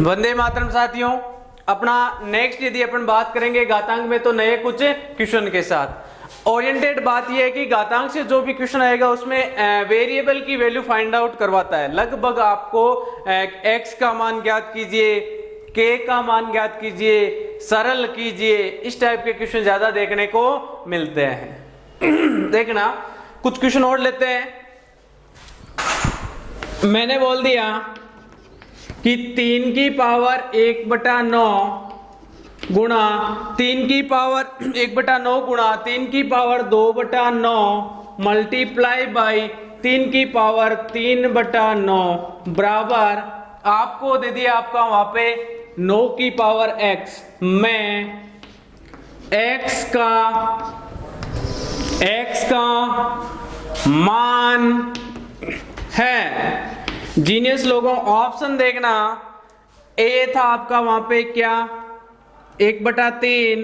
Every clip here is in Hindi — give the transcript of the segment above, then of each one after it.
वंदे मातरम साथियों, अपना नेक्स्ट यदि अपन बात करेंगे घातांक में तो नए कुछ क्वेश्चन के साथ ओरिएंटेड बात यह है कि घातांक से जो भी क्वेश्चन आएगा उसमें वेरिएबल की वैल्यू फाइंड आउट करवाता है। लगभग आपको x का मान ज्ञात कीजिए, k का मान ज्ञात कीजिए, सरल कीजिए, इस टाइप के क्वेश्चन ज्यादा देखने को मिलते हैं। देखना कुछ क्वेश्चन और लेते हैं। मैंने बोल दिया कि 3 की पावर 1/9 गुणा 3 की पावर 1/9 गुणा 3 की पावर 2/9 मल्टीप्लाई बाई 3 की पावर 3/9 बराबर आपको दे दिया आपका वहां पे 9 की पावर x। मैं x का मान है। जीनियस लोगों ऑप्शन देखना, ए था आपका वहां पे क्या 1/3,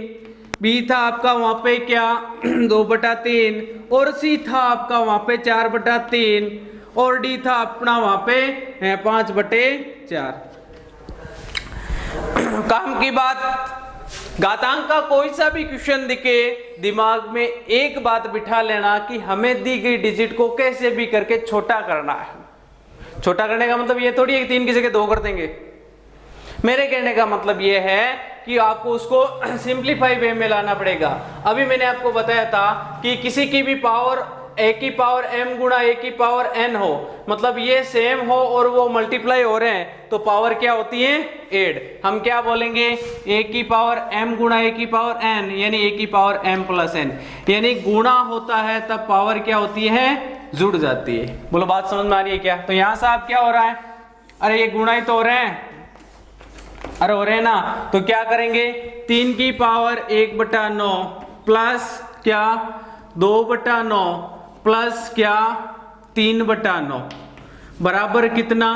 बी था आपका वहां पे क्या 2/3 और सी था आपका वहां पे 4/3 और डी था अपना वहां पे 5/4। काम की बात, घातांक का कोई सा भी क्वेश्चन दिखे दिमाग में एक बात बिठा लेना कि हमें दी गई डिजिट को कैसे भी करके छोटा करना है। छोटा करने का मतलब ये थोड़ी है कि 3 की जगह 2 कर देंगे। मेरे कहने का मतलब ये है कि आपको उसको सिंप्लीफाई वे में लाना पड़ेगा। अभी मैंने आपको बताया था कि किसी की भी पावर a की पावर m गुणा a की पावर n हो, मतलब ये सेम हो और वो मल्टीप्लाई हो रहे हैं तो पावर क्या होती है ऐड। हम क्या बोलेंगे a की पावर m गुणा a की पावर n यानी a की पावर m प्लस n, यानी गुणा होता है तब पावर क्या होती है जुड़ जाती है। बोलो बात समझ में आ रही है क्या? तो यहां से आप क्या हो रहा है, अरे ये गुणा ही तो हो रहे हैं, अरे हो रहे हैं ना, तो क्या करेंगे 3 की पावर 1/9 प्लस क्या 2/9 प्लस क्या 3/9 बराबर कितना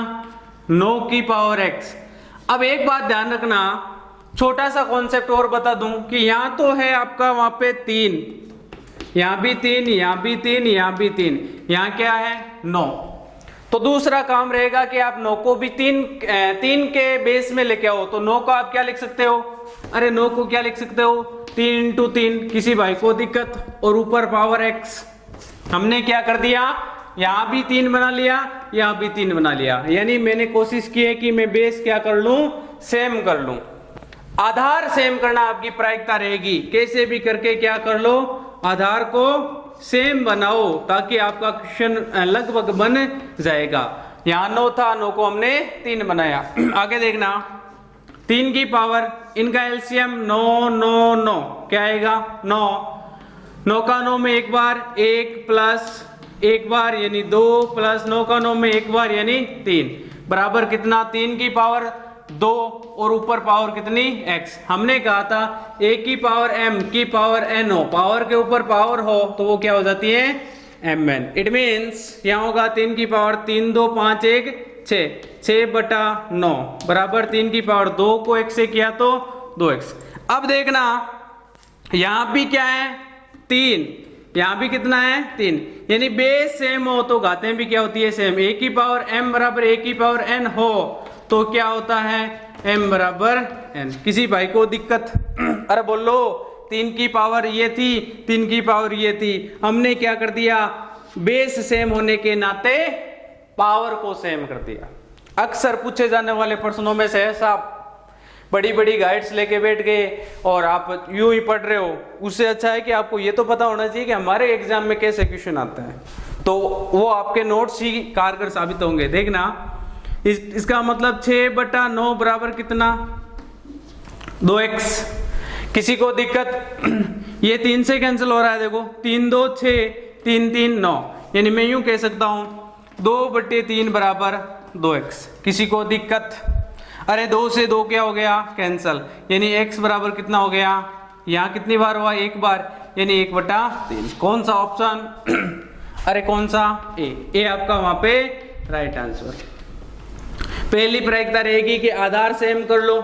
9 की पावर x। अब एक बात ध्यान रखना, छोटा सा कॉन्सेप्ट और बता दूं कि यहां तो है आपका वहां पे 3, यहां भी 3, यहां भी 3, यहां भी 3, यहां क्या है 9। तो दूसरा काम रहेगा कि आप 9 को भी 3 के बेस में लेके आओ। तो 9 को आप क्या लिख सकते हो, अरे 9 को क्या लिख सकते हो 3 × 3, किसी भाई को दिक्कत, और ऊपर पावर x। हमने क्या कर दिया, यहां भी 3 बना लिया, यहां भी 3 बना लिया, यानी मैंने कोशिश की है कि मैं बेस क्या कर लूं सेम कर लूं। आधार सेम करना आपकी प्रायिकता रहेगी, कैसे भी करके क्या कर लो आधार को सेम बनाओ ताकि आपका क्वेश्चन लगभग बन जाएगा। यहां 9 था, 9 को हमने 3 बनाया। आगे देखना 3 की पावर इनका एलसीएम 9 9 9 क्या आएगा 9, 9 का 9 में एक बार 1 प्लस एक बार यानी 2 प्लस 9 का 9 में एक बार यानी 3 बराबर कितना 3 की पावर 2 और ऊपर पावर कितनी x। हमने कहा था a की पावर m की पावर n हो, पावर के ऊपर पावर हो तो वो क्या हो जाती है mn। इट मीन्स यहां होगा 3 की पावर 3 2 5 1 6 6/9 बराबर 3 की पावर 2 को x से किया तो 2x। अब देखना यहां भी क्या है 3, यहां भी कितना है 3, यानी बेस सेम हो तो घातें भी क्या होती है सेम। a की पावर m बराबर a की पावर n हो तो क्या होता है m बराबर n। किसी भाई को दिक्कत, अरे बोलो 3 की पावर ये थी 3 की पावर ये थी, हमने क्या कर दिया बेस सेम होने के नाते पावर को सेम कर दिया। अक्सर पूछे जाने वाले प्रश्नों में से ऐसा बड़ी बड़ी गाइड्स लेके बैठ गए और आप यूं ही पढ़ रहे हो, उससे अच्छा है कि आपको ये तो पता होना चाहिए कि हमारे एग्जाम में कैसे क्वेश्चन आते हैं, तो वो आपके नोट्स ही कारगर साबित होंगे। देखना इसका मतलब 6/9 बराबर कितना 2x। किसी को दिक्कत, ये 3 से कैंसिल हो रहा है, देखो 3 2 6 3 3 9, यानी मैं यूं कह सकता हूं 2/3 बराबर 2x। किसी को दिक्कत, अरे 2 से 2 क्या हो गया कैंसिल, यानी x बराबर कितना हो गया, यहां कितनी बार हुआ एक बार, यानी 1/3। कौन सा ऑप्शन, अरे कौन सा ए आपका वहां पे राइट आंसर। पहली प्रायिकता रहेगी कि आधार सेम कर लो,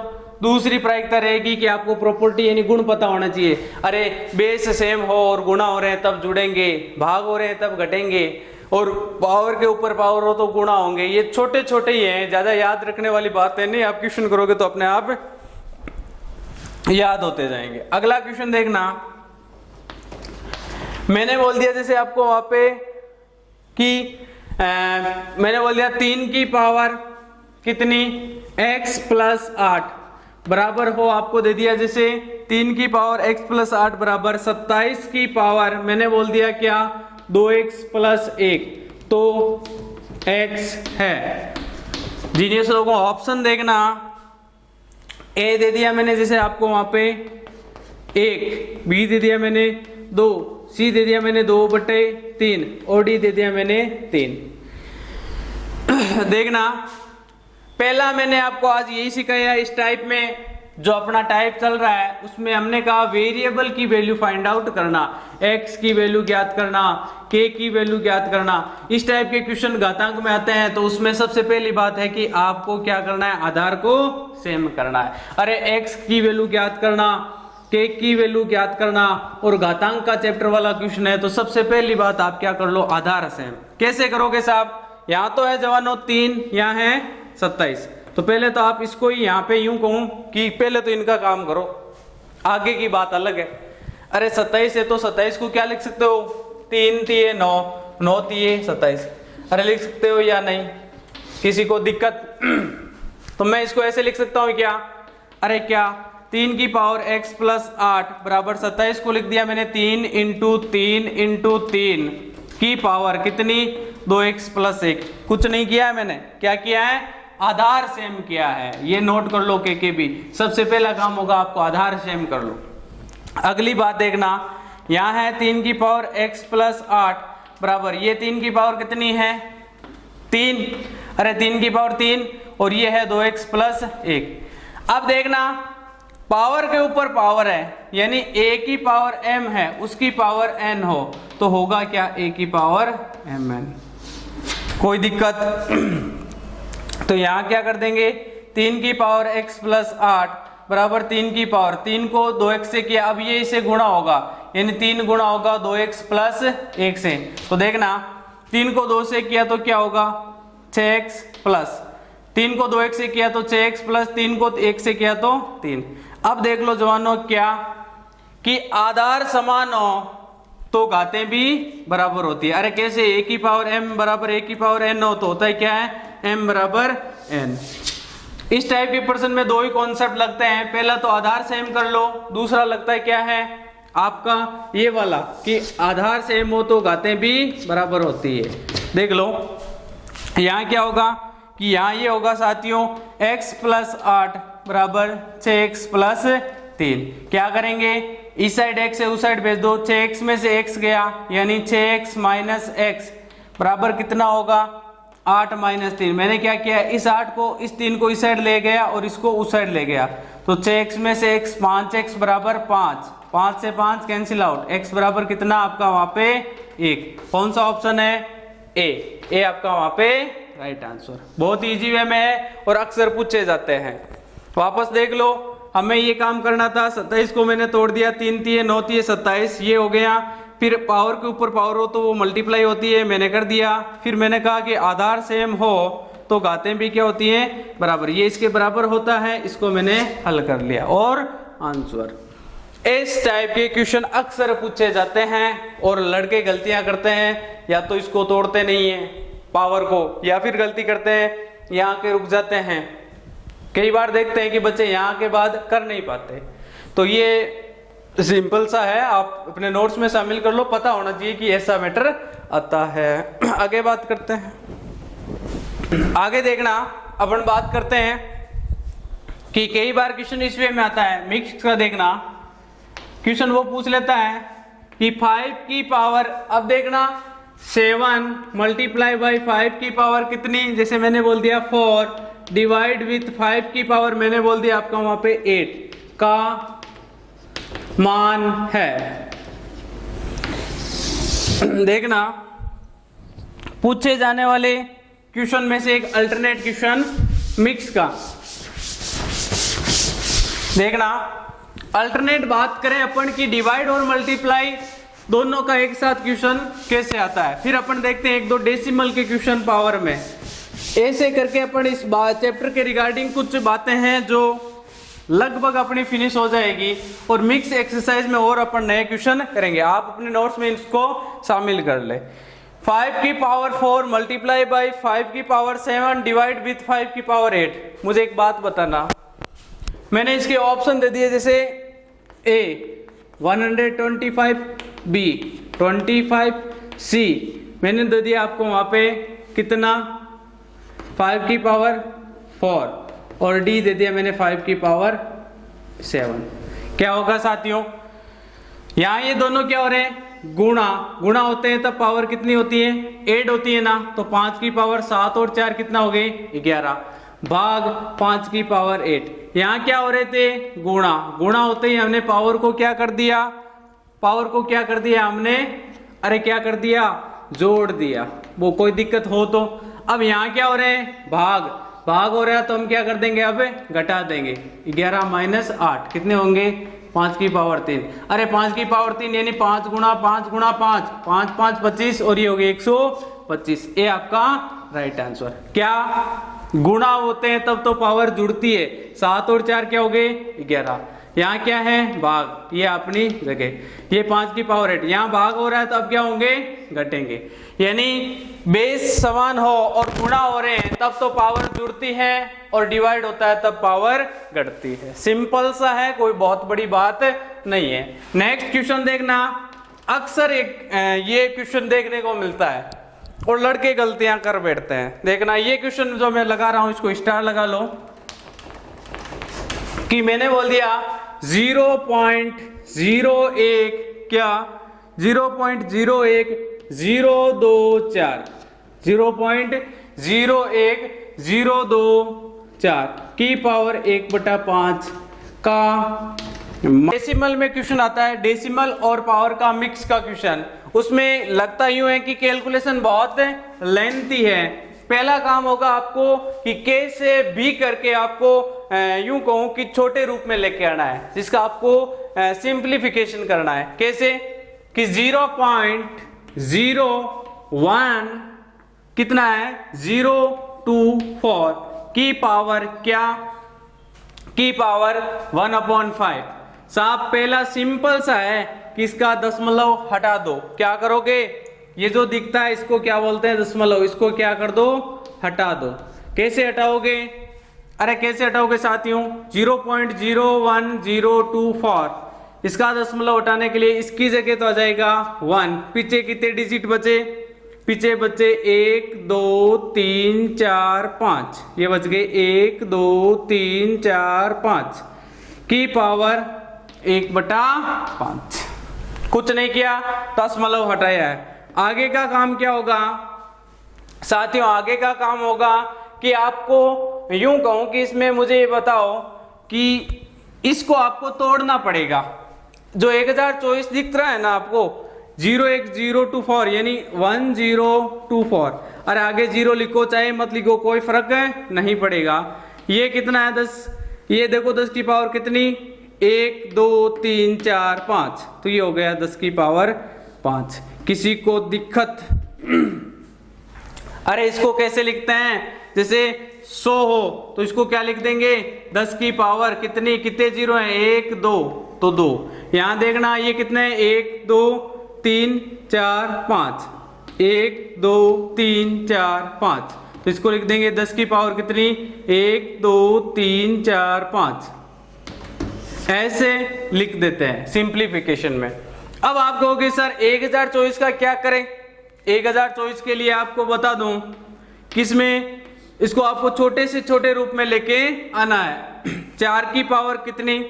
दूसरी प्रायिकता रहेगी कि आपको प्रॉपर्टी यानी गुण पता होना चाहिए। अरे बेस सेम हो और गुणा हो रहे हैं तब जुड़ेंगे, भाग हो रहे हैं तब घटेंगे, और पावर के ऊपर पावर हो तो गुणा होंगे। ये छोटे छोटे ही हैं, ज्यादा याद रखने वाली बात है नहीं, आप क्वेश्चन करोगे तो अपने आप याद होते जाएंगे। अगला क्वेश्चन देखना, मैंने बोल दिया जैसे आपको वहां पे कि मैंने बोल दिया 3 की पावर कितनी x प्लस 8 बराबर हो, आपको दे दिया जैसे 3 की पावर x प्लस 8 बराबर 27 की पावर मैंने बोल दिया क्या 2x प्लस 1 तो x है। जीनियस लोगों ऑप्शन देखना, a दे दिया मैंने जैसे आपको वहां पे 1, b दे दिया मैंने 2, c दे दिया मैंने 2/3 और d दे दिया मैंने 3। देखना पहला मैंने आपको आज यही सिखाया, इस टाइप में जो अपना टाइप चल रहा है उसमें हमने कहा वेरिएबल की वैल्यू फाइंड आउट करना, x की वैल्यू ज्ञात करना, k की वैल्यू ज्ञात करना। इस टाइप के क्वेश्चन घातांक में आते हैं तो उसमें सबसे पहली बात है कि आपको क्या करना है, आधार को सेम करना है। अरे x की वैल्यू ज्ञात करना, k की वैल्यू ज्ञात करना और घातांक का चैप्टर वाला क्वेश्चन है तो सबसे पहली बात आप क्या कर लो, आधार सेम। कैसे करोगे साहब, यहाँ तो है जवानों 3, यहाँ है 27, तो पहले तो आप इसको ही यहाँ पे यूं कहूं कि पहले तो इनका काम करो, आगे की बात अलग है। अरे 27 है तो 27 को क्या लिख सकते हो, 3 तिये 9, 9 तिये 27, अरे लिख सकते हो या नहीं, किसी को दिक्कत? तो मैं इसको ऐसे लिख सकता हूँ क्या, अरे क्या 3 की पावर x प्लस 8 बराबर 27 को लिख दिया मैंने 3 इंटू 3 की पावर कितनी 2x प्लस 1। कुछ नहीं किया है मैंने, क्या किया है, आधार सेम किया है। ये नोट कर लो के भी, सबसे पहला काम होगा आपको आधार सेम कर लो। अगली बात देखना, यहाँ है 3 की पावर x प्लस 8 बराबर ये 3 की पावर कितनी है 3, अरे 3 की पावर 3 और ये है 2x प्लस 1। अब देखना पावर के ऊपर पावर है, यानी a की पावर m है उसकी पावर n हो तो होगा क्या a की पावर mn। कोई दिक्कत? तो यहाँ क्या कर देंगे, 3 की पावर x प्लस 8 बराबर 3 की पावर 3 को 2x से किया, अब ये इसे गुणा होगा यानी 3 गुणा होगा 2x प्लस 1 से। तो देखना 3 को 2 से किया तो क्या होगा 6x प्लस 3 को 2x से किया तो 6x प्लस 3 को 1 से किया तो 3। अब देख लो जवानों क्या कि आधार समान हो तो घातें भी बराबर होती है। अरे कैसे, a की पावर m बराबर a की पावर n हो तो होता है क्या है m बराबर n। इस टाइप के प्रश्न में दो ही कॉन्सेप्ट लगते हैं, पहला तो आधार सेम कर लो, दूसरा लगता है क्या है आपका ये वाला कि आधार सेम हो तो घातें भी बराबर होती है। देख लो यहाँ क्या होगा कि यहाँ ये होगा साथियों x प्लस 8 बराबर 6x प्लस 3। क्या करेंगे, इस साइड x है उस साइड भेज दो, 6x में से x गया यानी 6x माइनस x बराबर कितना होगा 8 माइनस 3। मैंने क्या किया, इस 8 को इस 3 को इस साइड ले गया और इसको उस साइड ले गया तो 6x में से x 5x बराबर 5, 5 से 5 कैंसिल आउट, x बराबर कितना आपका वहां पे 1। कौन सा ऑप्शन है ए आपका वहां पे राइट आंसर। बहुत इजी वे में है और अक्सर पूछे जाते हैं। वापस देख लो, हमें ये काम करना था, 27 को मैंने तोड़ दिया, 3 तिये 9 तिये 27 ये हो गया। फिर पावर के ऊपर पावर हो तो वो मल्टीप्लाई होती है, मैंने कर दिया। फिर मैंने कहा कि आधार सेम हो तो घातें भी क्या होती हैं बराबर, ये इसके बराबर होता है, इसको मैंने हल कर लिया और आंसर। इस टाइप के क्वेश्चन अक्सर पूछे जाते हैं और लड़के गलतियां करते हैं, या तो इसको तोड़ते नहीं है पावर को या फिर गलती करते हैं यहाँ के रुक जाते हैं। कई बार देखते हैं कि बच्चे यहाँ के बाद कर नहीं पाते, तो ये सिंपल सा है, आप अपने नोट्स में शामिल कर लो, पता होना चाहिए कि ऐसा मैटर आता है। आगे बात करते हैं, आगे देखना अपन बात करते हैं कि कई बार क्वेश्चन इस वे में आता है मिक्स का। देखना क्वेश्चन वो पूछ लेता है कि 5 की पावर, अब देखना 7 मल्टीप्लाई बाई 5 की पावर कितनी, जैसे मैंने बोल दिया 4 डिवाइड विथ 5 की पावर मैंने बोल दिया आपका वहां पे 8 का मान है। देखना पूछे जाने वाले क्वेश्चन में से एक अल्टरनेट क्वेश्चन मिक्स का। देखना अल्टरनेट बात करें अपन की डिवाइड और मल्टीप्लाई दोनों का एक साथ क्वेश्चन कैसे आता है। फिर अपन देखते हैं एक दो डेसिमल के क्वेश्चन पावर में। ऐसे करके अपन इस चैप्टर के रिगार्डिंग कुछ बातें हैं जो लगभग अपनी फिनिश हो जाएगी, और मिक्स एक्सरसाइज में और अपन नए क्वेश्चन करेंगे। आप अपने नोट्स में इसको शामिल कर ले। 5 की पावर 4 मल्टीप्लाई बाई 5 की पावर 7 डिवाइड विथ 5 की पावर 8। मुझे एक बात बताना, मैंने इसके ऑप्शन दे दिए, जैसे ए 125, बी 25, सी मैंने दे दिया आपको वहां पे कितना 5 की पावर 4, और डी दे दिया मैंने 5 की पावर 7। क्या होगा साथियों, यहां ये दोनों क्या हो रहे हैं, गुणा होते हैं तब पावर कितनी होती है, 8 होती है ना। तो 5 की पावर 7 और 4 कितना हो गए 11, भाग 5 की पावर 8। यहां क्या हो रहे थे, गुणा होते ही हमने पावर को क्या कर दिया, हमने अरे क्या कर दिया, जोड़ दिया। वो कोई दिक्कत हो तो। अब यहाँ क्या हो रहे हैं, भाग हो रहा है, तो हम क्या कर देंगे, अब घटा देंगे। 11 माइनस 8 कितने होंगे, 5 की पावर 3। अरे 5 की पावर 3 यानी 5 गुणा 5 गुणा 5, 5 5 25, और ये हो गए 125। ये आपका राइट आंसर। क्या गुणा होते हैं तब तो पावर जुड़ती है, 7 और 4 क्या हो गए 11। यहाँ क्या है, भाग, ये अपनी जगह। ये 5 की पावर 8, यहाँ भाग हो रहा है तो अब क्या होंगे, घटेंगे। यानी बेस समान हो और गुणा हो रहे हैं तब तो पावर जुड़ती है, और डिवाइड होता है तब पावर घटती है। सिंपल सा है, कोई बहुत बड़ी बात नहीं है। नेक्स्ट क्वेश्चन देखना, अक्सर ये क्वेश्चन देखने को मिलता है और लड़के गलतियां कर बैठते हैं। देखना ये क्वेश्चन जो मैं लगा रहा हूं, इसको स्टार लगा लो, कि मैंने बोल दिया 0.01 क्या 0.01024 0.01024 की पावर 1/5 का डेसिमल में क्वेश्चन आता है। डेसिमल और पावर का मिक्स का क्वेश्चन, उसमें लगता यूं है कि कैलकुलेशन बहुत लेंथी है। पहला काम होगा आपको कि के से बी करके आपको यूं कहूं कि छोटे रूप में लेके आना है, जिसका आपको सिंप्लीफिकेशन करना है। कैसे कि 0.01 कितना है 024 की पावर क्या, की पावर 1/5। साहब पहला सिंपल सा है कि इसका दशमलव हटा दो। क्या करोगे, ये जो दिखता है इसको क्या बोलते हैं दशमलव, इसको क्या कर दो, हटा दो। कैसे हटाओगे, अरे कैसे हटाओगे साथियों, 0.01024 इसका दशमलव हटाने के लिए इसकी जगह तो आ जाएगा 1। पीछे कितने डिजिट बचे, पीछे बचे 1 2 3 4 5, ये बच गए 1 2 3 4 5 की पावर 1/5। कुछ नहीं किया, दशमलव हटाया है। आगे का काम क्या होगा साथियों, आगे का काम होगा कि आपको यूं कहूं कि इसमें मुझे ये बताओ कि इसको आपको तोड़ना पड़ेगा। जो 1024 दिख रहा है ना आपको, 01024 यानी 1024, और आगे 0 लिखो चाहे मत लिखो कोई फर्क नहीं पड़ेगा। ये कितना है 10, ये देखो 10 की पावर कितनी 1 2 3 4 5, तो ये हो गया 10 की पावर 5। किसी को दिक्कत अरे इसको कैसे लिखते हैं, जैसे 100 हो तो इसको क्या लिख देंगे 10 की पावर कितनी, कितने जीरो हैं 1 2, तो 2। यहां देखना ये कितने 1 2 3 4 5, 1 2 3 4 5, तो इसको लिख देंगे 10 की पावर कितनी 1 2 3 4 5, ऐसे लिख देते हैं सिंप्लीफिकेशन में। अब आप कहोगे सर 1024 का क्या करें, 1024 के लिए आपको बता दूं किसमें, इसको आपको छोटे से छोटे रूप में लेके आना है। 4 की पावर कितनी,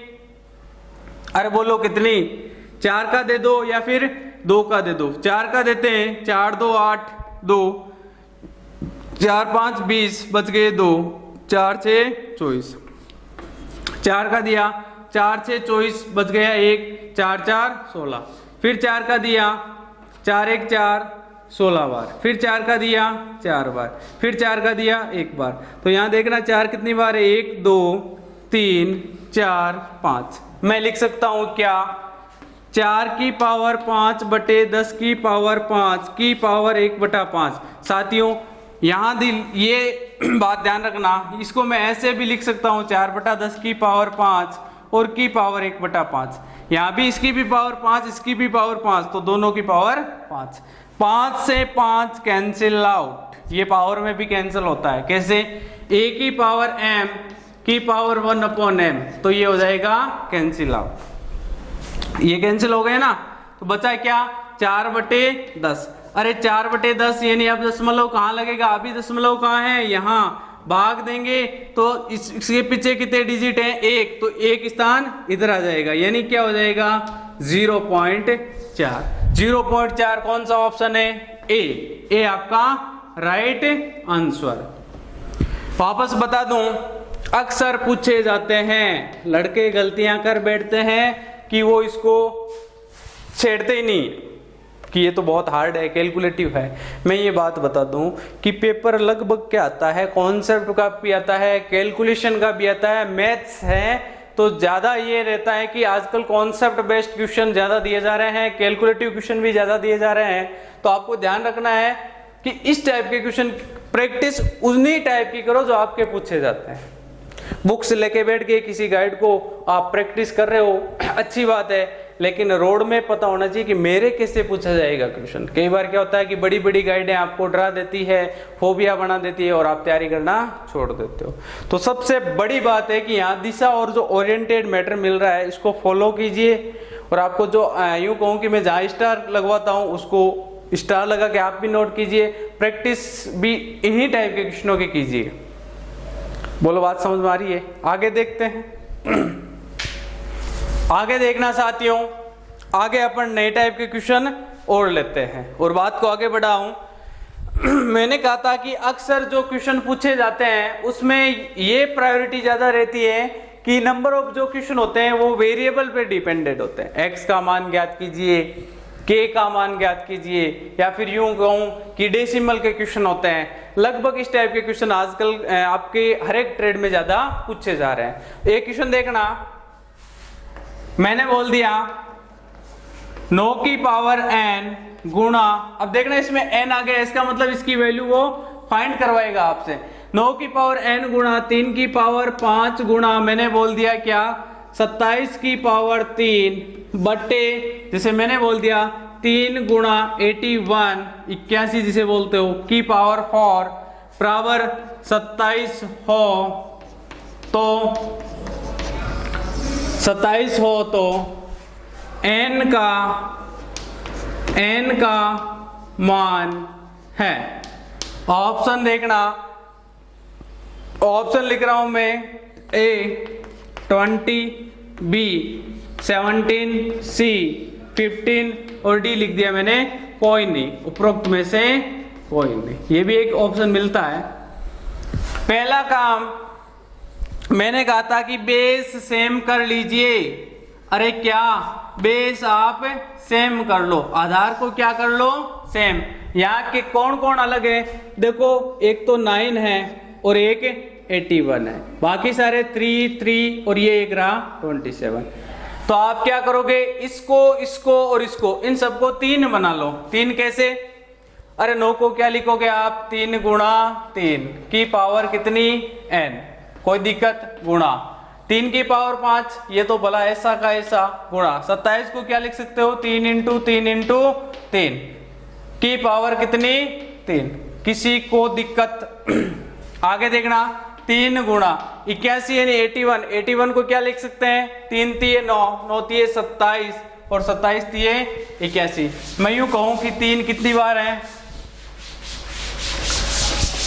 अरे बोलो कितनी, 4 का दे दो या फिर 2 का दे दो। 4 का देते हैं, 4 2 8 2, 4 5 20 बच गए 2, 4 6 24। 4 का दिया, 4 6 24 बच गया 1, 4 4 16। फिर 4 का दिया, 4 1 4 16 बार। फिर 4 का दिया 4 बार। फिर 4 का दिया 1 बार। तो यहां देखना 4 कितनी बार है 1 2 3 4 5। मैं लिख सकता हूं क्या 4 की पावर 5 बटे 10 की पावर 5 की पावर 1/5। साथियों यहाँ ये बात ध्यान रखना, इसको मैं ऐसे भी लिख सकता हूँ 4/10 की पावर 5 और की पावर 1/5। यहाँ भी इसकी भी पावर 5, इसकी भी पावर 5, तो दोनों की पावर 5। 5 से 5 कैंसिल आउट, ये पावर में भी कैंसिल होता है। कैसे? a की पावर m की पावर 1/m, तो ये हो जाएगा कैंसिल आउट। ये कैंसिल हो गए ना, तो बचा क्या? 4/10। अरे 4/10 यानी अब दशमलव कहाँ लगेगा? अभी दशमलव कहाँ है? यहाँ। भाग देंगे तो इसके पीछे कितने डिजिट हैं? 1, तो 1 स्थान इधर आ जाएगा, यानी क्या हो जाएगा? 0.4। 0.4 कौन सा ऑप्शन है? ए आपका राइट आंसर। वापस बता दूं, अक्सर पूछे जाते हैं, लड़के गलतियां कर बैठते हैं कि वो इसको छेड़ते ही नहीं कि ये तो बहुत हार्ड है, कैलकुलेटिव है। मैं ये बात बता दूं कि पेपर लगभग क्या आता है, कॉन्सेप्ट का भी आता है, कैलकुलेशन का भी आता है, मैथ्स है, तो ज़्यादा ये रहता है कि आजकल कॉन्सेप्ट बेस्ड क्वेश्चन ज़्यादा दिए जा रहे हैं, कैलकुलेटिव क्वेश्चन भी ज़्यादा दिए जा रहे हैं। तो आपको ध्यान रखना है कि इस टाइप के क्वेश्चन प्रैक्टिस उन्हीं टाइप की करो जो आपके पूछे जाते हैं। बुक्स लेके बैठ के किसी गाइड को आप प्रैक्टिस कर रहे हो, अच्छी बात है, लेकिन रोड में पता होना चाहिए कि मेरे कैसे पूछा जाएगा क्वेश्चन। कई बार क्या होता है कि बड़ी बड़ी गाइडें आपको डरा देती है, फोबिया बना देती है और आप तैयारी करना छोड़ देते हो। तो सबसे बड़ी बात है कि यहाँ दिशा और जो ओरिएंटेड मैटर मिल रहा है इसको फॉलो कीजिए, और आपको जो यूँ कहूँ कि मैं जहाँ स्टार लगवाता हूँ उसको स्टार लगा के आप भी नोट कीजिए, प्रैक्टिस भी इन्हीं टाइप के क्वेश्चनों की कीजिए। बोलो बात समझ में आ रही है? आगे देखते हैं। आगे देखना साथियों, आगे अपन नए टाइप के क्वेश्चन और लेते हैं और बात को आगे बढ़ाऊं। मैंने कहा था कि अक्सर जो क्वेश्चन पूछे जाते हैं उसमें ये प्रायोरिटी ज्यादा रहती है कि नंबर ऑफ जो क्वेश्चन होते हैं वो वेरिएबल पे डिपेंडेंट होते हैं। x का मान ज्ञात कीजिए, k का मान ज्ञात कीजिए, या फिर यूं कहूं कि डेसिमल के क्वेश्चन होते हैं। लगभग इस टाइप के क्वेश्चन आजकल आपके हर एक ट्रेड में ज्यादा पूछे जा रहे हैं। एक क्वेश्चन देखना, मैंने बोल दिया 9 की पावर n गुणा, अब देखना इसमें n आ गया, इसका मतलब इसकी वैल्यू वो फाइंड करवाएगा आपसे। 9 की पावर n गुणा 3 की पावर 5 गुणा मैंने बोल दिया क्या 27 की पावर 3 बट्टे, जैसे मैंने बोल दिया 3 गुणा 81 81 जिसे बोलते हो की पावर 4 बराबर 27 हो तो 27 हो तो n का मान है। ऑप्शन देखना, ऑप्शन लिख रहा हूं मैं, A 20, B 17, C 15 और D लिख दिया मैंने कोई नहीं, उपरोक्त में से कोई नहीं। ये भी एक ऑप्शन मिलता है। पहला काम मैंने कहा था कि बेस सेम कर लीजिए। अरे क्या बेस आप सेम कर लो, आधार को क्या कर लो सेम। यहाँ के कौन कौन अलग है देखो, एक तो 9 है और एक 81 है, बाकी सारे 3 3 और ये एक रहा 27। तो आप क्या करोगे, इसको इसको और इसको इन सबको 3 बना लो। 3 कैसे? अरे 9 को क्या लिखोगे आप 3 गुणा 3 की पावर कितनी n, कोई दिक्कत, गुणा 3 की पावर 5, ये तो भला ऐसा का ऐसा, गुणा 27 को क्या लिख सकते हो 3 इंटू 3 इंटू 3 की पावर कितनी 3, किसी को दिक्कत। आगे देखना 3 गुणा 81 यानी 81, 81 को क्या लिख सकते हैं 3 तिये 9, 9 तिये 27 और 27 तिये 81। मैं यूं कहूं कि 3 कितनी बार है,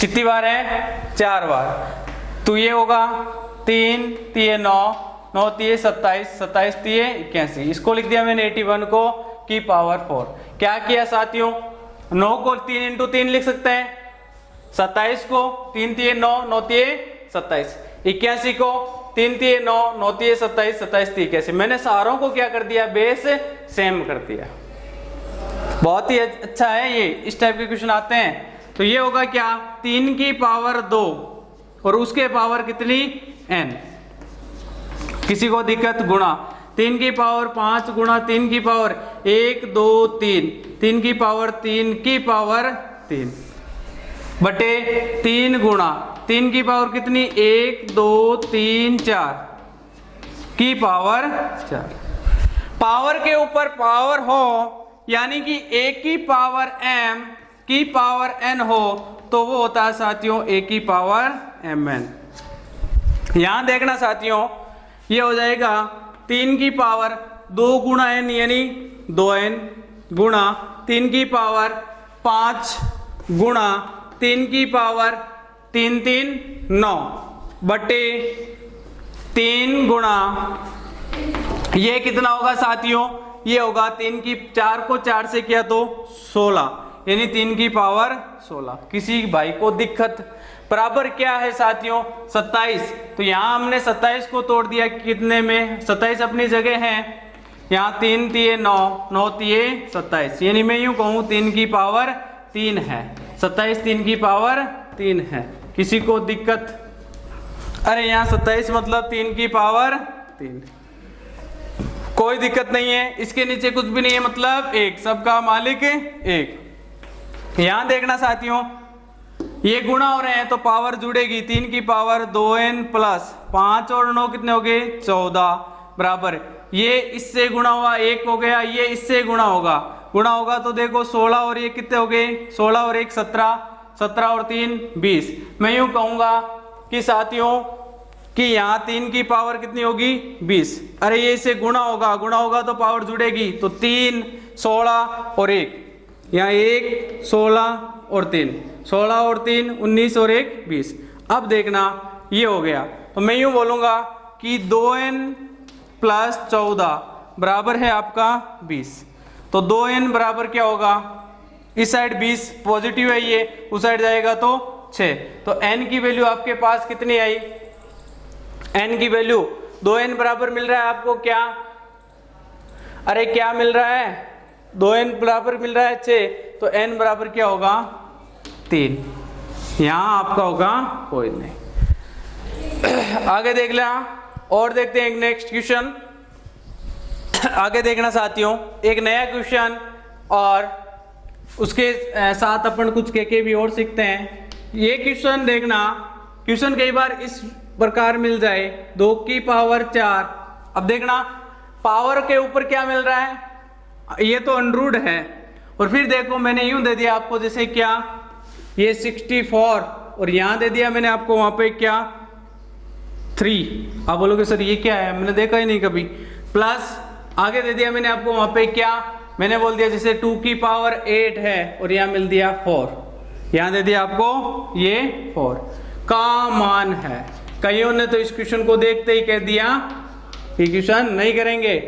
कितनी बार है 4 बार, तो ये होगा 3 तिये 9, 9 तिये 27, 27 तिये 81। इसको लिख दिया मैंने 81 को की पावर 4। क्या किया साथियों, 9 को 3 इंटू 3 लिख सकते हैं, 27 को 3 तिये 9, 9 तिये 27, 81 को 3 तिये 9, 9 तिये 27, 27 तिये 81। मैंने सारों को क्या कर दिया, बेस सेम कर दिया। बहुत ही अच्छा है ये, इस टाइप के क्वेश्चन आते हैं। तो ये होगा क्या 3 की पावर 2 और उसके पावर कितनी n, किसी को दिक्कत, गुणा 3 की पावर 5 गुणा 3 की पावर 1 2 3, 3 की पावर 3 की पावर 3 बटे 3 गुणा 3 की पावर कितनी 1 2 3 4 की पावर 4। पावर के ऊपर पावर हो यानी कि a की पावर m की पावर n हो तो वो होता है साथियों a की पावर mn। यहां देखना साथियों ये हो जाएगा 3 की पावर 2 गुणा n यानी 2n गुणा 3 की पावर 5 गुणा 3 की पावर 3 3 9 बटे 3 गुणा ये कितना होगा साथियों ये होगा 3 की 4 को 4 से किया तो 16 यानी 3 की पावर 16। किसी भाई को दिक्कत बराबर क्या है साथियों 27। तो यहाँ हमने 27 को तोड़ दिया कितने में 27 अपनी जगह है यहाँ 3 तिये 9 9 तिये 27 यानी मैं यूं कहूँ 3 की पावर 3 है 27 3 की पावर 3 है। किसी को दिक्कत अरे यहाँ 27 मतलब 3 की पावर 3 कोई दिक्कत नहीं है इसके नीचे कुछ भी नहीं है मतलब एक सबका मालिक एक। यहां देखना साथियों ये गुणा हो रहे हैं तो पावर जुड़ेगी 3 की पावर 2n प्लस 5 और 9 कितने हो गए 14 बराबर ये इससे गुणा हुआ 1 हो गया ये इससे गुणा होगा तो देखो 16 और ये कितने हो गए 16 और 1 17 17 और 3 20। मैं यूं कहूंगा कि साथियों कि यहाँ 3 की पावर कितनी होगी 20। अरे ये इससे गुणा होगा तो पावर जुड़ेगी तो 3 16 और 1 यहाँ 1 16 और 3 16 और 3 19 और 1 20। अब देखना ये हो गया तो मैं यूं बोलूंगा कि 2n प्लस 14 बराबर है आपका 20। तो 2n बराबर क्या होगा इस साइड 20 पॉजिटिव है ये उस साइड जाएगा तो 6। तो n की वैल्यू आपके पास कितनी आई n की वैल्यू 2n बराबर मिल रहा है आपको क्या अरे क्या मिल रहा है 2n बराबर मिल रहा है 6 तो n बराबर क्या होगा 3। यहां आपका होगा कोई नहीं। आगे देख लें और देखते हैं एक नेक्स्ट क्वेश्चन। आगे देखना साथियों एक नया क्वेश्चन और उसके साथ अपन कुछ के भी और सीखते हैं। ये क्वेश्चन देखना क्वेश्चन कई बार इस प्रकार मिल जाए 2 की पावर 4। अब देखना पावर के ऊपर क्या मिल रहा है ये तो अंडरूट है और फिर देखो मैंने यूं दे दिया आपको जैसे क्या ये 64 और यहां दे दिया मैंने आपको वहां पे क्या 3। आप बोलोगे सर ये क्या है मैंने देखा ही नहीं कभी। प्लस आगे दे दिया मैंने आपको वहां पे क्या मैंने बोल दिया जैसे 2 की पावर 8 है और यहां मिल दिया 4 यहां दे दिया आपको ये 4 का मान है। कईयों ने तो इस क्वेश्चन को देखते ही कह दिया कि क्वेश्चन नहीं करेंगे।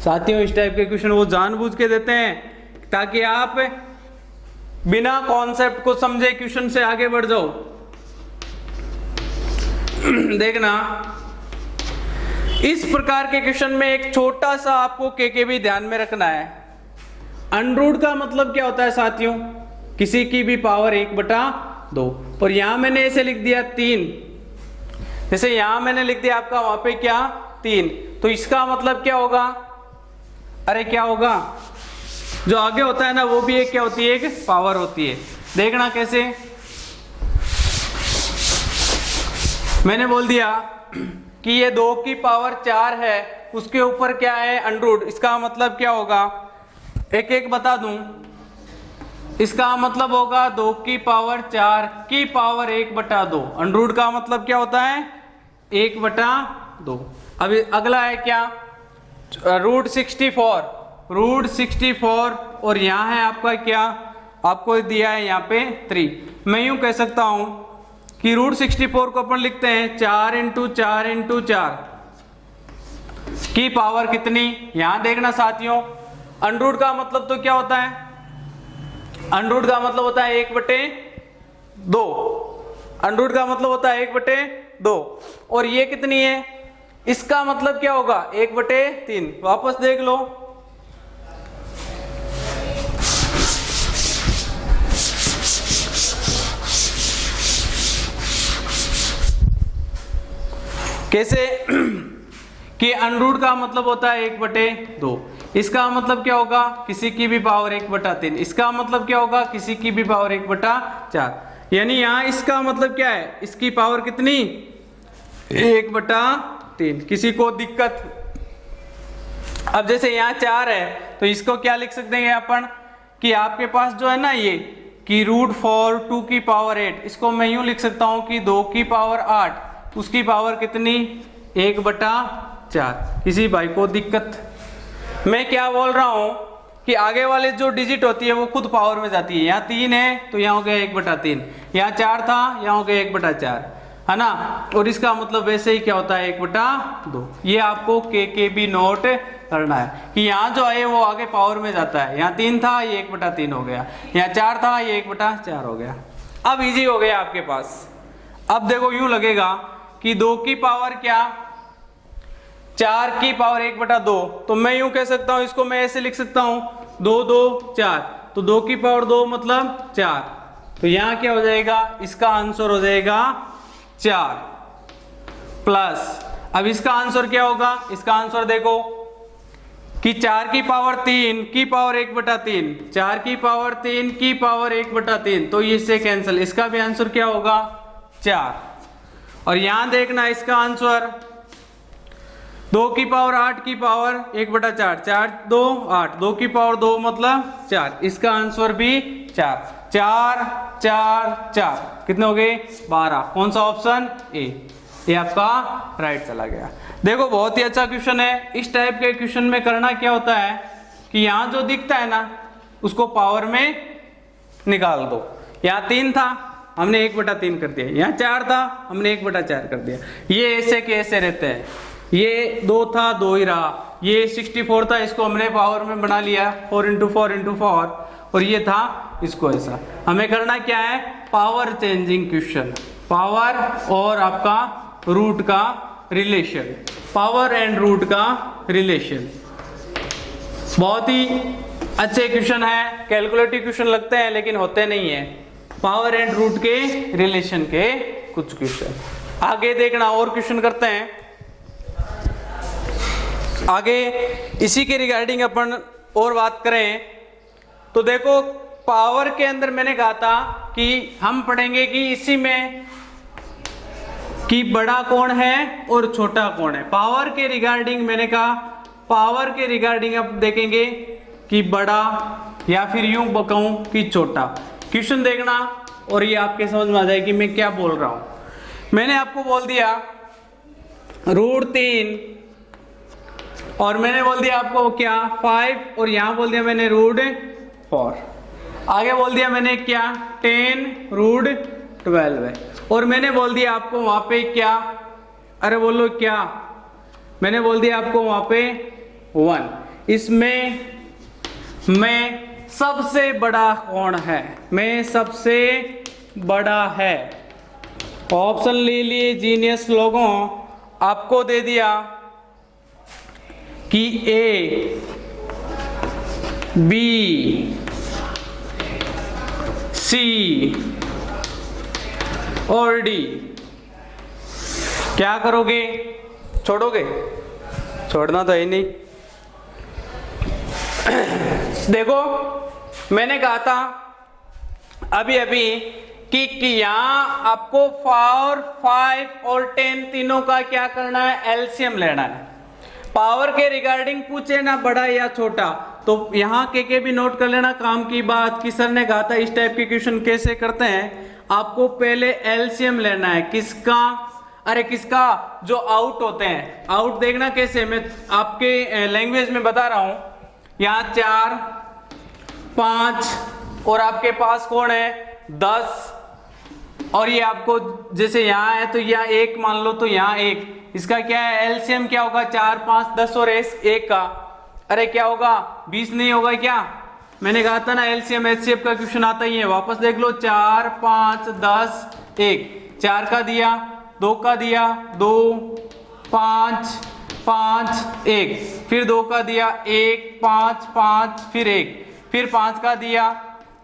साथियों इस टाइप के क्वेश्चन वो जानबूझ के देते हैं ताकि आप बिना कॉन्सेप्ट को समझे क्वेश्चन से आगे बढ़ जाओ। देखना इस प्रकार के क्वेश्चन में एक छोटा सा आपको के भी ध्यान में रखना है। अंडरूट का मतलब क्या होता है साथियों किसी की भी पावर 1/2 और यहां मैंने ऐसे लिख दिया 3 जैसे यहां मैंने लिख दिया आपका वहां पे क्या 3 तो इसका मतलब क्या होगा अरे क्या होगा जो आगे होता है ना वो भी एक क्या होती है एक पावर होती है। देखना कैसे मैंने बोल दिया कि ये 2 की पावर 4 है उसके ऊपर क्या है अंडरूट। इसका मतलब क्या होगा एक एक बता दूं। इसका मतलब होगा 2 की पावर 4 की पावर 1/2। अंडरूट का मतलब क्या होता है 1/2। अभी अगला है क्या रूट 64 और यहाँ है आपका क्या आपको दिया है यहाँ पे 3। मैं यूं कह सकता हूं कि रूट 64 को अपन लिखते हैं 4 × 4 × 4 की पावर कितनी। यहां देखना साथियों अंडरूट का मतलब तो क्या होता है अंडरूट का मतलब होता है 1/2। अंडरूट का मतलब होता है 1/2 और ये कितनी है इसका मतलब क्या होगा 1/3। वापस देख लो कैसे कि अनरूट का मतलब होता है 1/2। इसका मतलब क्या होगा, किसी की भी पावर 1/3। इसका मतलब क्या होगा, किसी की भी पावर 1/4। यानी यहाँ इसका मतलब क्या है, इसकी पावर कितनी, 1/3। किसी को दिक्कत, अब जैसे यहाँ 4 है तो इसको क्या लिख सकते हैं अपन, कि आपके पास जो है ना ये कि √4 2 की पावर 8, इसको मैं यूं लिख सकता हूं कि 2 की पावर 8, उसकी पावर कितनी, 1/4। किसी भाई को दिक्कत, मैं क्या बोल रहा हूं कि आगे वाले जो डिजिट होती है वो खुद पावर में जाती है। यहाँ 3 है तो यहाँ हो गया 1/3, यहाँ 4 था यहाँ हो गया 1/4, है ना। और इसका मतलब वैसे ही क्या होता है, 1/2। ये आपको के भी नोट करना है कि यहाँ जो है वो आगे पावर में जाता है। यहाँ 3 था ये 1/3 हो गया, यहाँ 4 था ये 1/4 हो गया। अब इजी हो गया आपके पास। अब देखो यूं लगेगा कि 2 की पावर क्या, 4 की पावर 1/2, तो मैं यूं कह सकता हूं, इसको मैं ऐसे लिख सकता हूं 2 2 4, तो 2 की पावर 2 मतलब 4, तो यहां क्या हो जाएगा, इसका आंसर हो जाएगा 4 प्लस, अब इसका आंसर क्या होगा, इसका आंसर देखो कि 4 की पावर 3 की पावर 1/3, 4 की पावर 3 की पावर 1/3, तो इससे कैंसिल, इसका भी आंसर क्या होगा 4। और यहां देखना इसका आंसर 2 की पावर 8 की पावर 1/4, 4 2 8, 2 की पावर 2 मतलब 4, इसका आंसर भी 4 4 4 4, कितने हो गए 12। कौन सा ऑप्शन, ए, ये आपका राइट चला गया। देखो बहुत ही अच्छा क्वेश्चन है। इस टाइप के क्वेश्चन में करना क्या होता है कि यहाँ जो दिखता है ना उसको पावर में निकाल दो। यहाँ 3 था हमने 1/3 कर दिया, यहाँ 4 था हमने 1/4 कर दिया। ये ऐसे के ऐसे रहते हैं, ये 2 था 2 ही रहा, ये 64 था इसको हमने पावर में बना लिया 4 × 4 × 4, और ये था इसको ऐसा। हमें करना क्या है, पावर चेंजिंग क्वेश्चन, पावर और आपका रूट का रिलेशन, पावर एंड रूट का रिलेशन। बहुत ही अच्छे क्वेश्चन है, कैलकुलेटिव क्वेश्चन लगते हैं लेकिन होते नहीं है। पावर एंड रूट के रिलेशन के कुछ क्वेश्चन आगे देखना, और क्वेश्चन करते हैं आगे। इसी के रिगार्डिंग अपन और बात करें तो देखो पावर के अंदर मैंने कहा था कि हम पढ़ेंगे कि इसी में कि बड़ा कौन है और छोटा कौन है। पावर के रिगार्डिंग मैंने कहा, पावर के रिगार्डिंग अब देखेंगे कि बड़ा या फिर यूं कहूं कि छोटा। क्वेश्चन देखना और ये आपके समझ में आ जाए कि मैं क्या बोल रहा हूं। मैंने आपको बोल दिया √3 और मैंने बोल दिया आपको क्या 5, और यहां बोल दिया मैंने √4, आगे बोल दिया मैंने क्या 10 √12 है, और मैंने बोल दिया आपको वहां पे क्या, अरे बोलो क्या, मैंने बोल दिया आपको वहां पे 1। इसमें मैं सबसे बड़ा कौन है, मैं सबसे बड़ा है। ऑप्शन ले लिए जीनियस लोगों, आपको दे दिया कि ए बी सी और डी, क्या करोगे, छोड़ोगे, छोड़ना तो है नहीं। देखो मैंने कहा था अभी अभी कि यहां आपको 4 5 और 10 तीनों का क्या करना है, एलसीएम लेना है। पावर के रिगार्डिंग पूछे ना बड़ा या छोटा, तो यहाँ के भी नोट कर लेना। काम की बात कि सर ने कहा था इस टाइप के क्वेश्चन कैसे करते हैं, आपको पहले एलसीएम लेना है। किसका, अरे किसका, जो आउट होते हैं। आउट देखना कैसे, मैं आपके लैंग्वेज में बता रहा हूं। यहाँ 4 5 और आपके पास कौन है 10, और ये आपको जैसे यहाँ है तो यहाँ 1 मान लो, तो यहाँ 1, इसका क्या है एलसीएम क्या होगा 4 5 10 और 1 का, अरे क्या होगा 20 नहीं होगा क्या। मैंने कहा था ना एलसीएम एचसीएफ का क्वेश्चन आता ही है, वापस देख लो 4 5 10 1, 4 का दिया 2 का दिया 2 5 5 1, फिर 2 का दिया 1 5 5 फिर 1, फिर 5 का दिया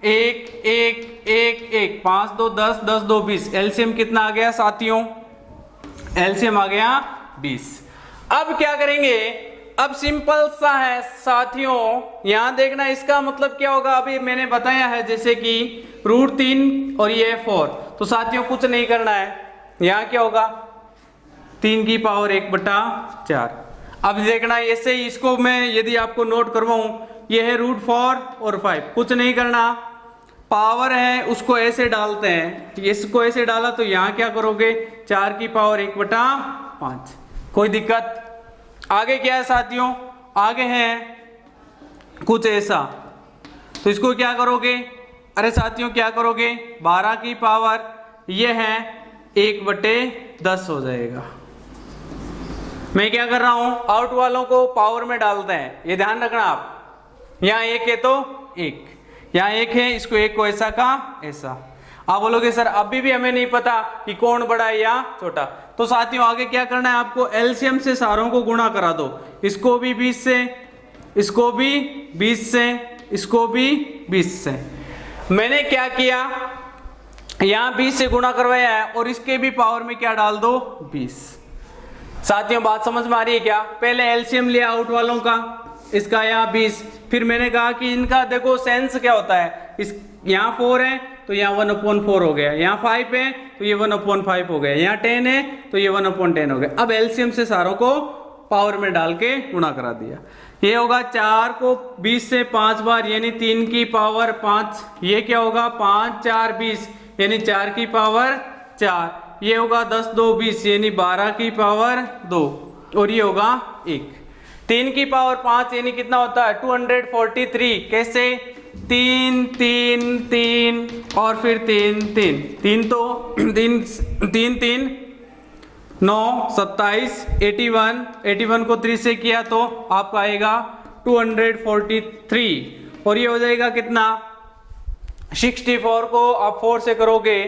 1 1 1 1, 5 2 10 10 2 20, एलसीएम कितना आ गया साथियों, एलसीएम आ गया 20। अब क्या करेंगे, अब सिंपल सा है साथियों, यहां देखना इसका मतलब क्या होगा, अभी मैंने बताया है जैसे कि √3 और ये 4, तो साथियों कुछ नहीं करना है, यहां क्या होगा 3 की पावर 1/4। अब देखना ऐसे ही इसको मैं यदि आपको नोट करवाऊं, ये है √4 और 5, कुछ नहीं करना, पावर है उसको ऐसे डालते हैं, इसको ऐसे डाला तो यहां क्या करोगे 4 की पावर 1/5, कोई दिक्कत। आगे क्या है साथियों, आगे है कुछ ऐसा, तो इसको क्या करोगे, अरे साथियों क्या करोगे 12 की पावर ये है 1/10 हो जाएगा। मैं क्या कर रहा हूं, आउट वालों को पावर में डालते हैं, ये ध्यान रखना आप, यहां 1 है तो 1, यहां 1 है, इसको 1 को ऐसा का ऐसा। आप बोलोगे सर अभी भी हमें नहीं पता कि कौन बड़ा है या छोटा, तो साथियों आगे क्या करना है आपको, एलसीएम से सारों को गुणा करा दो, इसको भी 20 से, इसको भी 20 से, इसको भी 20 से। मैंने क्या किया, यहां 20 से गुणा करवाया है और इसके भी पावर में क्या डाल दो 20। साथियों बात समझ में आ रही है क्या, पहले एलसीएम लिया आउट वालों का, इसका यहाँ 20, फिर मैंने कहा कि इनका देखो सेंस क्या होता है, इस यहाँ 4 है तो यहाँ 1/4 हो गया, यहाँ 5 है तो ये 1/5 हो गया, यहाँ 10 है तो ये 1/10 हो गया। अब एलसीएम से सारों को पावर में डाल के गुणा करा दिया, ये होगा 4 को 20 से 5 बार यानी 3 की पावर 5, ये क्या होगा 5 4 20 यानी 4 की पावर 4, ये होगा 10 2 20 यानी 12 की पावर 2, और ये होगा 1। 3 की पावर 5 यानी कितना होता है 243, कैसे 3 3 3 और फिर 3 3 3 तो 3 3 3 9 27 81 को 3 से किया तो आपका आएगा 243, और ये हो जाएगा कितना 64 को आप 4 से करोगे,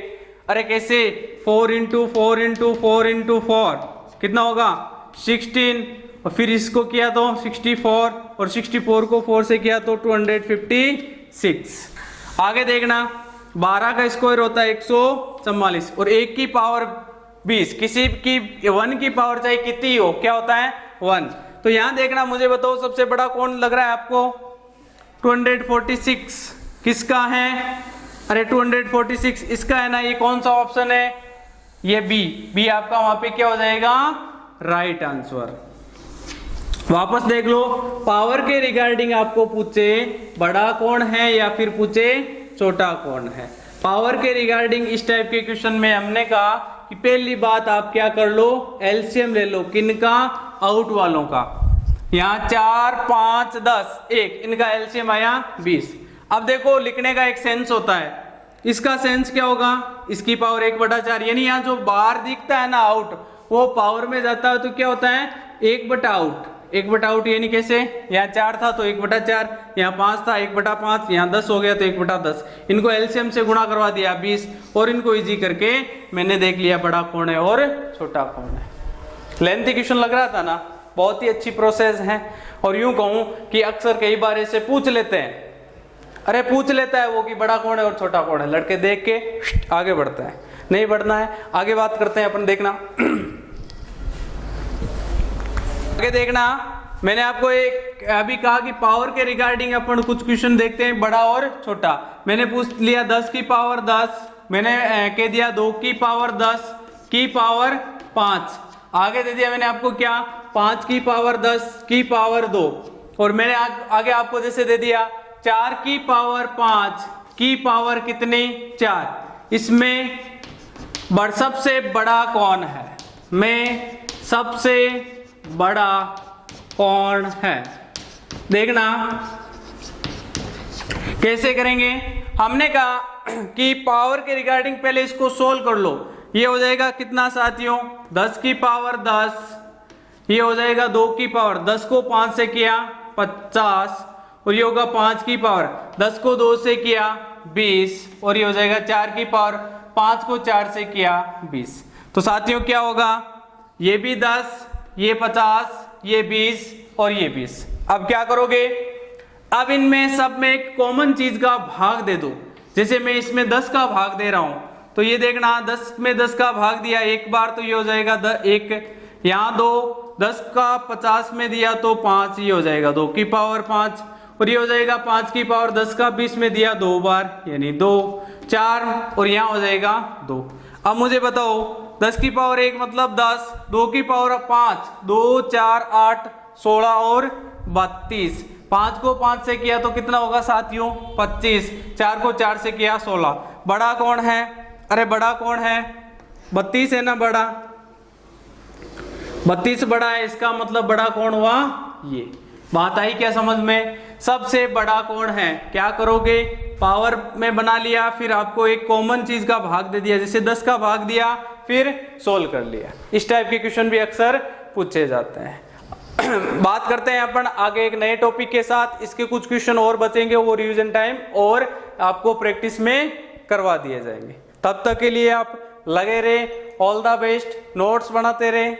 अरे कैसे 4 × 4 × 4 × 4 कितना होगा 16, और फिर इसको किया तो 64 और 64 को 4 से किया तो 256। आगे देखना 12 का स्क्वायर होता है 144 और 1 की पावर 20, किसी की 1 की पावर चाहे कितनी हो क्या होता है 1। तो यहां देखना मुझे बताओ सबसे बड़ा कौन लग रहा है आपको 246 किसका है, अरे 246 इसका है ना, ये कौन सा ऑप्शन है, ये बी आपका वहां पे क्या हो जाएगा राइट आंसर। वापस देख लो, पावर के रिगार्डिंग आपको पूछे बड़ा कौन है या फिर पूछे छोटा कौन है, पावर के रिगार्डिंग इस टाइप के क्वेश्चन में हमने कहा कि पहली बात आप क्या कर लो एलसीएम ले लो, किनका आउट वालों का, यहाँ 4 5 10 1 इनका एलसीएम आया 20। अब देखो लिखने का एक सेंस होता है, इसका सेंस क्या होगा, इसकी पावर 1/4 यानी यहाँ जो बाहर दिखता है ना आउट वो पावर में जाता है तो क्या होता है 1/आउट, 1/आउट यानी कैसे, यहाँ 4 था तो 1/4, यहाँ 5 था 1/5, यहाँ 10 हो गया तो 1/10, इनको एलसीएम से गुणा करवा दिया 20 और इनको इजी करके मैंने देख लिया बड़ा कौन है और छोटा कौन है। लेंथी क्वेश्चन लग रहा था ना, बहुत ही अच्छी प्रोसेस है, और यूं कहूं कि अक्सर कई बार ऐसे पूछ लेते हैं, अरे पूछ लेता है वो कि बड़ा कौन है और छोटा कौन है, लड़के देख के आगे बढ़ता है, नहीं बढ़ना है। आगे बात करते हैं अपन, देखना आगे देखना, मैंने आपको एक अभी कहा कि पावर के रिगार्डिंग अपन कुछ क्वेश्चन देखते हैं बड़ा और छोटा। मैंने पूछ लिया 10 की पावर 10, मैंने कह दिया 2 की पावर 10 की पावर 5, आगे दे दिया मैंने आपको क्या 5 की पावर 10 की पावर 2, और मैंने आगे आपको जैसे दे दिया 4 की पावर 5 की पावर कितनी 4, इसमें सबसे बड़ा कौन है, में सबसे बड़ा कौन है, देखना कैसे करेंगे। हमने कहा कि पावर के रिगार्डिंग पहले इसको सोल्व कर लो, ये हो जाएगा कितना साथियों 10 की पावर 10, ये हो जाएगा 2 की पावर 10 को 5 से किया 50, और ये होगा 5 की पावर 10 को 2 से किया 20, और ये हो जाएगा 4 की पावर 5 को 4 से किया 20। तो साथियों क्या होगा, ये भी 10, ये 50, ये 20 और ये 20। अब क्या करोगे, अब इनमें सब में एक कॉमन चीज का भाग दे दो, जैसे मैं इसमें 10 का भाग दे रहा हूं तो ये देखना 10 में 10 का भाग दिया एक बार तो ये हो जाएगा 1, यहाँ 2, 10 का 50 में दिया तो 5, ये हो जाएगा 2 की पावर 5, और ये हो जाएगा 5 की पावर 10 का 20 में दिया 2 बार यानी 2, 4, और यहाँ हो जाएगा 2। अब मुझे बताओ 10 की पावर 1 मतलब 10, 2 की पावर 5, 2, 4, 8, 16 और 32। 5 को 5 से किया तो कितना होगा साथियों 25, 4 को 4 से किया 16। बड़ा कौन है? अरे बड़ा कौन है? 32 है ना बड़ा, 32 बड़ा है, इसका मतलब बड़ा कौन हुआ? ये बात आई क्या समझ में? सबसे बड़ा कौन है? क्या करोगे? पावर में बना लिया, फिर आपको एक कॉमन चीज का भाग दे दिया, जैसे 10 का भाग दिया फिर सोल्व कर लिया। इस टाइप के क्वेश्चन भी अक्सर पूछे जाते हैं। बात करते हैं अपन आगे एक नए टॉपिक के साथ। इसके कुछ क्वेश्चन और बचेंगे, वो रिवीजन टाइम और आपको प्रैक्टिस में करवा दिए जाएंगे। तब तक के लिए आप लगे रहे, ऑल द बेस्ट, नोट्स बनाते रहे।